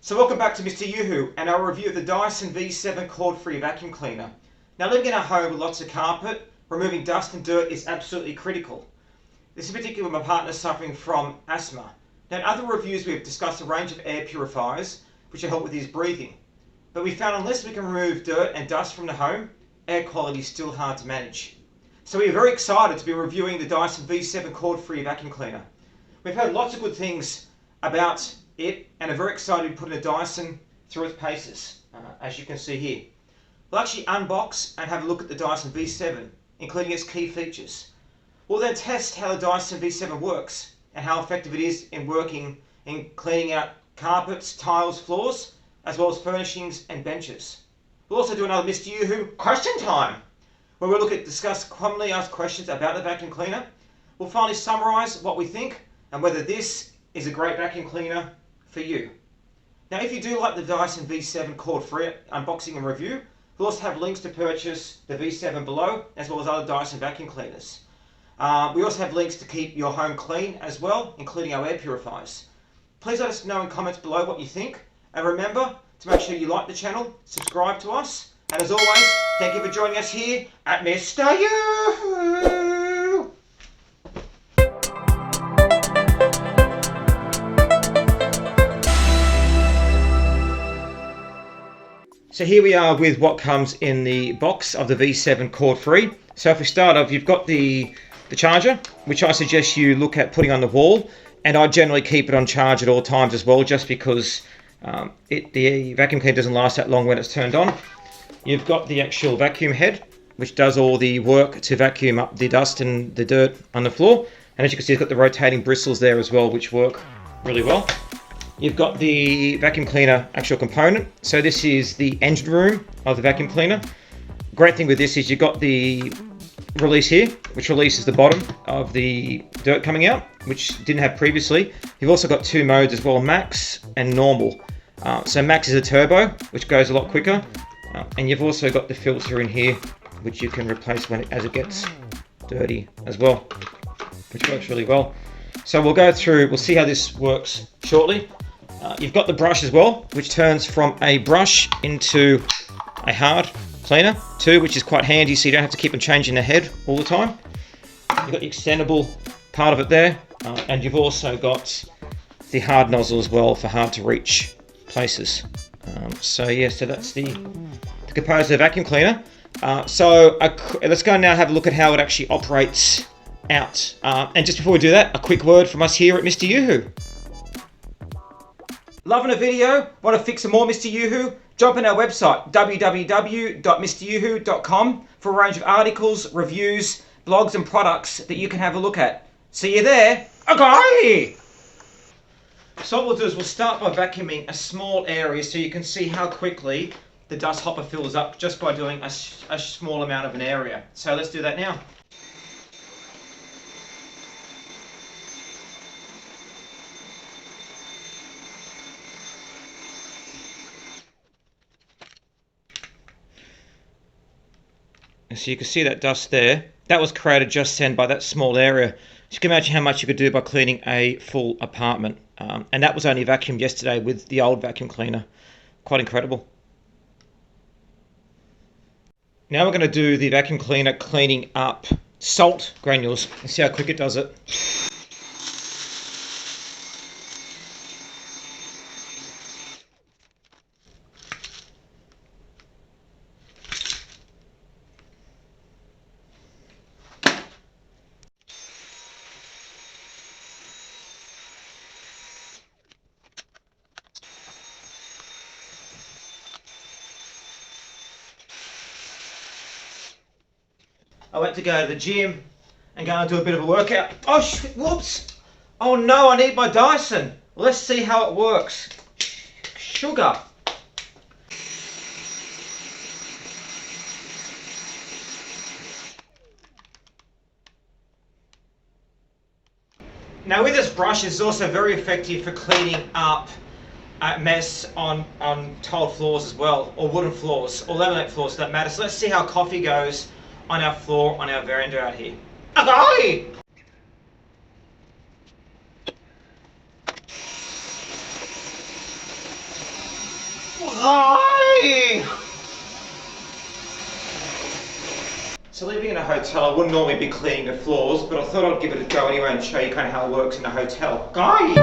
So welcome back to MrYouWho and our review of the Dyson V7 cord-free vacuum cleaner. Now, living in a home with lots of carpet, removing dust and dirt is absolutely critical. This is particularly when my partner is suffering from asthma. Now, in other reviews we've discussed a range of air purifiers which will help with his breathing. But we found unless we can remove dirt and dust from the home, air quality is still hard to manage. So we are very excited to be reviewing the Dyson V7 cord-free vacuum cleaner. We've heard lots of good things about it and are very excited to put in a Dyson through its paces, as you can see here. We'll actually unbox and have a look at the Dyson V7, including its key features. We'll then test how the Dyson V7 works and how effective it is in working in cleaning out carpets, tiles, floors, as well as furnishings and benches. We'll also do another MrYouWho question time, where we'll look at discuss commonly asked questions about the vacuum cleaner. We'll finally summarise what we think and whether this is a great vacuum cleaner for you. Now, if you do like the Dyson V7 cord-free unboxing and review, we'll also have links to purchase the V7 below, as well as other Dyson vacuum cleaners. We also have links to keep your home clean as well, including our air purifiers. Please let us know in comments below what you think, and remember to make sure you like the channel, subscribe to us, and as always, thank you for joining us here at MrYouWho. So here we are with what comes in the box of the V7 cord-free. So if we start off, you've got the charger, which I suggest you look at putting on the wall, and I generally keep it on charge at all times as well, just because the vacuum cleaner doesn't last that long when it's turned on. You've got the actual vacuum head, which does all the work to vacuum up the dust and the dirt on the floor. And as you can see, it's got the rotating bristles there as well, which work really well. You've got the vacuum cleaner actual component. So this is the engine room of the vacuum cleaner. Great thing with this is you've got the release here, which releases the bottom of the dirt coming out, which didn't have previously. You've also got two modes as well, max and normal. So max is a turbo, which goes a lot quicker. And you've also got the filter in here, which you can replace as it gets dirty as well, which works really well. So we'll see how this works shortly. You've got the brush as well, which turns from a brush into a hard cleaner too, which is quite handy, so you don't have to keep on changing the head all the time. You've got the extendable part of it there, and you've also got the hard nozzle as well for hard to reach places. So that's the components of the vacuum cleaner. Let's go now have a look at how it actually operates out. And just before we do that, a quick word from us here at MrYouWho. Loving a video? Want to fix some more MrYouWho? Jump on our website, www.MrYouWho.com, for a range of articles, reviews, blogs and products that you can have a look at. See you there. Okay! So what we'll do is we'll start by vacuuming a small area so you can see how quickly the dust hopper fills up just by doing a small amount of an area. So let's do that now. So you can see that dust there. That was created just then by that small area. So you can imagine how much you could do by cleaning a full apartment. And that was only vacuumed yesterday with the old vacuum cleaner. Quite incredible. Now we're going to do the vacuum cleaner cleaning up salt granules and see how quick it does it. I went to go to the gym and go and do a bit of a workout. Oh, whoops! Oh no, I need my Dyson. Let's see how it works. Sugar. Now with this brush, it's also very effective for cleaning up mess on tiled floors as well, or wooden floors, or laminate floors for that matter. So let's see how coffee goes on our floor, on our veranda out here. Okay! Why? So living in a hotel, I wouldn't normally be cleaning the floors, but I thought I'd give it a go anyway and show you kind of how it works in a hotel. Guy!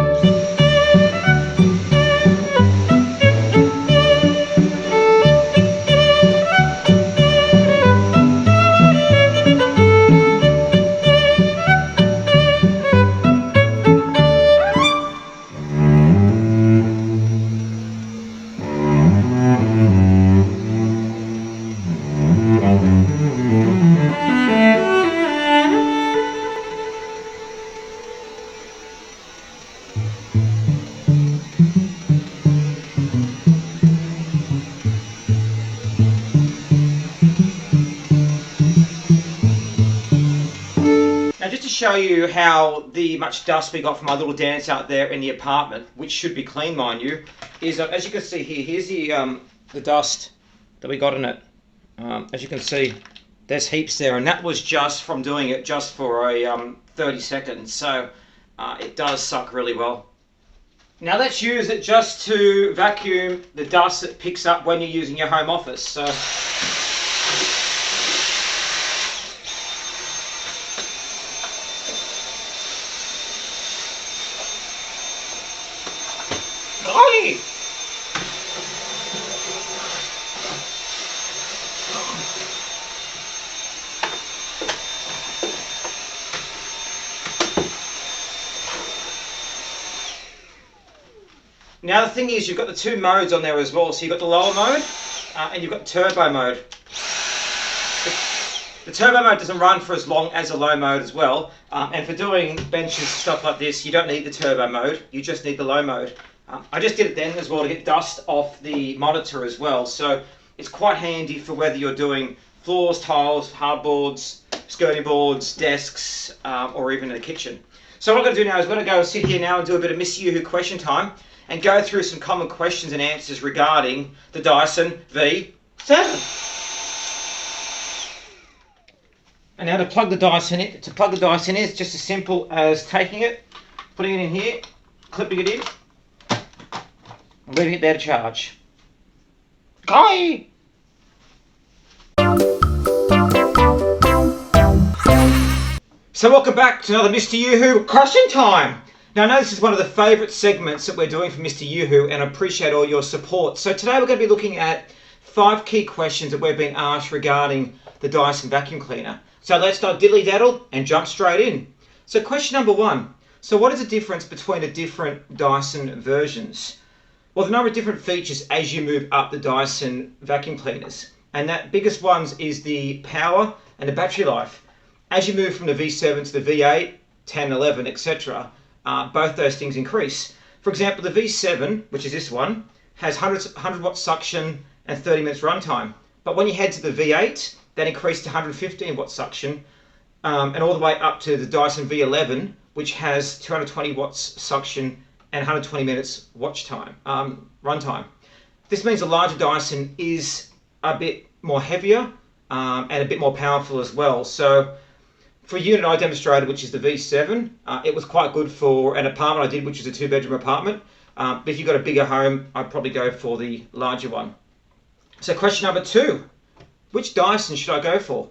Now just to show you how much dust we got from our little dance out there in the apartment, which should be clean, mind you, is as you can see here, here's the dust that we got in it. As you can see, there's heaps there, and that was just from doing it just for a 30 seconds, so it does suck really well. Now let's use it just to vacuum the dust that picks up when you're using your home office. So now the thing is, you've got the two modes on there as well. So you've got the lower mode and you've got turbo mode. The turbo mode doesn't run for as long as the low mode as well. And for doing benches, stuff like this, you don't need the turbo mode. You just need the low mode. I just did it then as well to get dust off the monitor as well. So it's quite handy for whether you're doing floors, tiles, hardboards, skirting boards, desks, or even in the kitchen. So what I'm going to do now is I'm going to go sit here now and do a bit of MrYouWho question time and go through some common questions and answers regarding the Dyson V7. And now to plug the Dyson in, it's just as simple as taking it, putting it in here, clipping it in, and leaving it there to charge. Guy! So welcome back to another MrYouWho question time. Now I know this is one of the favourite segments that we're doing for MrYouWho, and I appreciate all your support. So today we're going to be looking at 5 key questions that we've been asked regarding the Dyson vacuum cleaner. So let's not diddly-daddle and jump straight in. So question number 1. So what is the difference between the different Dyson versions? Well, the number of different features as you move up the Dyson vacuum cleaners. And that biggest ones is the power and the battery life. As you move from the V7 to the V8, 10, 11, etc., both those things increase. For example, the V7, which is this one, has 100 watt suction and 30 minutes runtime. But when you head to the V8, that increased to 115 watt suction, and all the way up to the Dyson V11, which has 220 watts suction and 120 minutes watch time, runtime. This means the larger Dyson is a bit more heavier and a bit more powerful as well. So for a unit I demonstrated, which is the V7, it was quite good for an apartment I did, which is a 2-bedroom apartment. But if you've got a bigger home, I'd probably go for the larger one. So question number 2, which Dyson should I go for?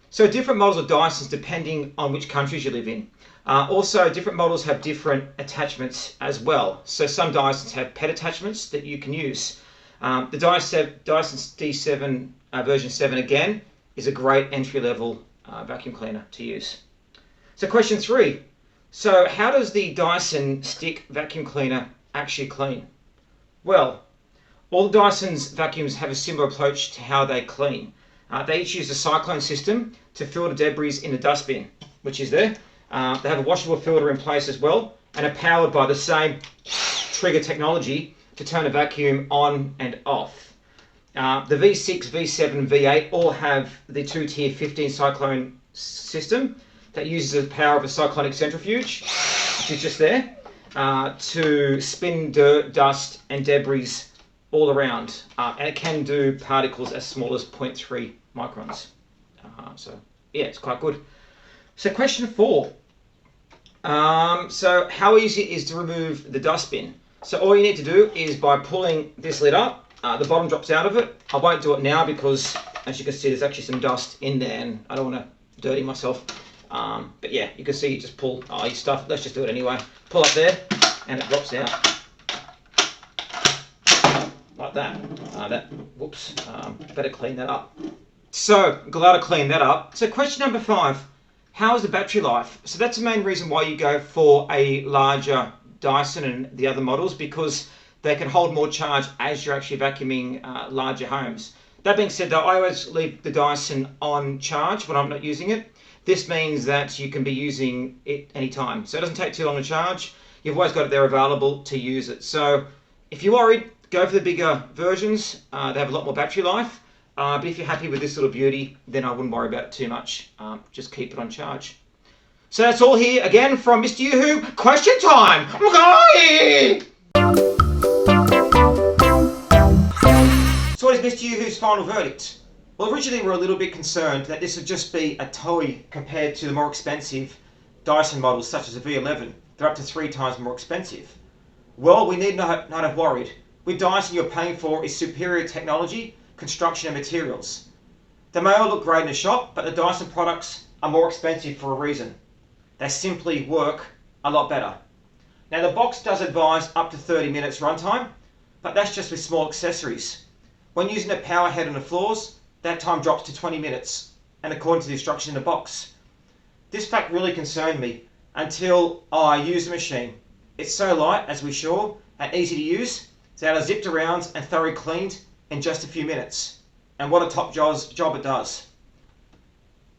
So different models of Dysons depending on which countries you live in. Also, different models have different attachments as well. So some Dysons have pet attachments that you can use. The Dyson D7 version 7 again is a great entry-level vacuum cleaner to use. So question 3. So how does the Dyson stick vacuum cleaner actually clean? Well, all the Dyson's vacuums have a similar approach to how they clean. They each use a cyclone system to filter debris in the dustbin, which is there. They have a washable filter in place as well, and are powered by the same trigger technology to turn a vacuum on and off. The V6, V7, and V8 all have the 2-tier 15 cyclone system that uses the power of a cyclonic centrifuge, which is just there, to spin dirt, dust, and debris all around. And it can do particles as small as 0.3 microns. So yeah, it's quite good. So question 4. So how easy it is to remove the dustbin? So all you need to do is by pulling this lid up, the bottom drops out of it. I won't do it now because, as you can see, there's actually some dust in there and I don't want to dirty myself. But yeah, you can see you just pull your stuff. Let's just do it anyway. Pull up there and it drops out. Like that. Whoops. Better clean that up. So, glad to clean that up. So question number 5. How is the battery life? So that's the main reason why you go for a larger Dyson and the other models, because they can hold more charge as you're actually vacuuming larger homes. That being said though, I always leave the Dyson on charge when I'm not using it. This means that you can be using it anytime. So it doesn't take too long to charge. You've always got it there available to use it. So if you're worried, go for the bigger versions. They have a lot more battery life. But if you're happy with this little beauty, then I wouldn't worry about it too much. Just keep it on charge. So that's all here again from Mr.YouWho. Question time! Okay! So what is Mr.YouWho's final verdict? Well, originally we were a little bit concerned that this would just be a toy compared to the more expensive Dyson models such as the V11. They're up to 3 times more expensive. Well, we need not have worried. With Dyson, you're paying for is superior technology, construction and materials. They may all look great in a shop, but the Dyson products are more expensive for a reason. They simply work a lot better. Now the box does advise up to 30 minutes runtime, but that's just with small accessories. When using a power head on the floors, that time drops to 20 minutes, and according to the instruction in the box. This fact really concerned me until I used the machine. It's so light, as we saw, and easy to use, that I zipped around and thoroughly cleaned in just a few minutes. And what a top job it does.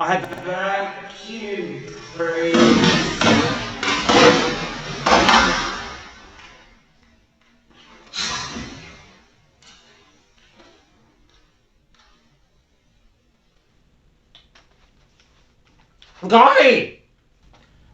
I had vacuum free. Guy!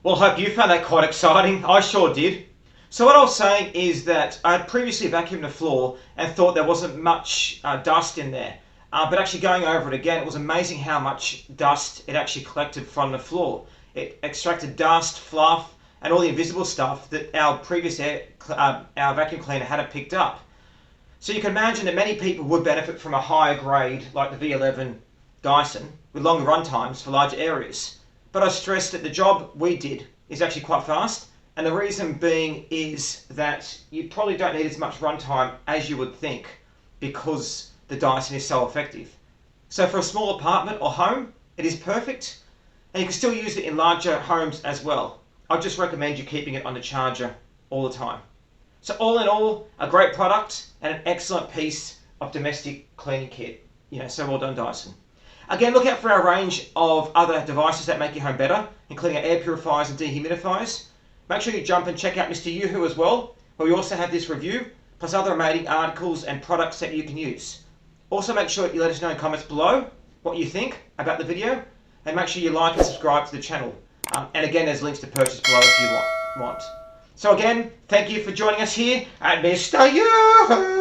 Well, I hope you found that quite exciting. I sure did. So what I was saying is that I had previously vacuumed the floor and thought there wasn't much dust in there. But actually going over it again, it was amazing how much dust it actually collected from the floor. It extracted dust, fluff, and all the invisible stuff that our previous our vacuum cleaner hadn't picked up. So you can imagine that many people would benefit from a higher grade like the V11 Dyson with longer run times for larger areas. But I stressed that the job we did is actually quite fast, and the reason being is that you probably don't need as much runtime as you would think because the Dyson is so effective. So for a small apartment or home, it is perfect, and you can still use it in larger homes as well. I just recommend you keeping it on the charger all the time. So all in all, a great product and an excellent piece of domestic cleaning kit. So well done, Dyson. Again, look out for our range of other devices that make your home better, including our air purifiers and dehumidifiers. Make sure you jump and check out Mr.YouWho as well, where we also have this review, plus other amazing articles and products that you can use. Also make sure you let us know in comments below what you think about the video, and make sure you like and subscribe to the channel. And again, there's links to purchase below if you want. So again, thank you for joining us here at Mr.YouWho.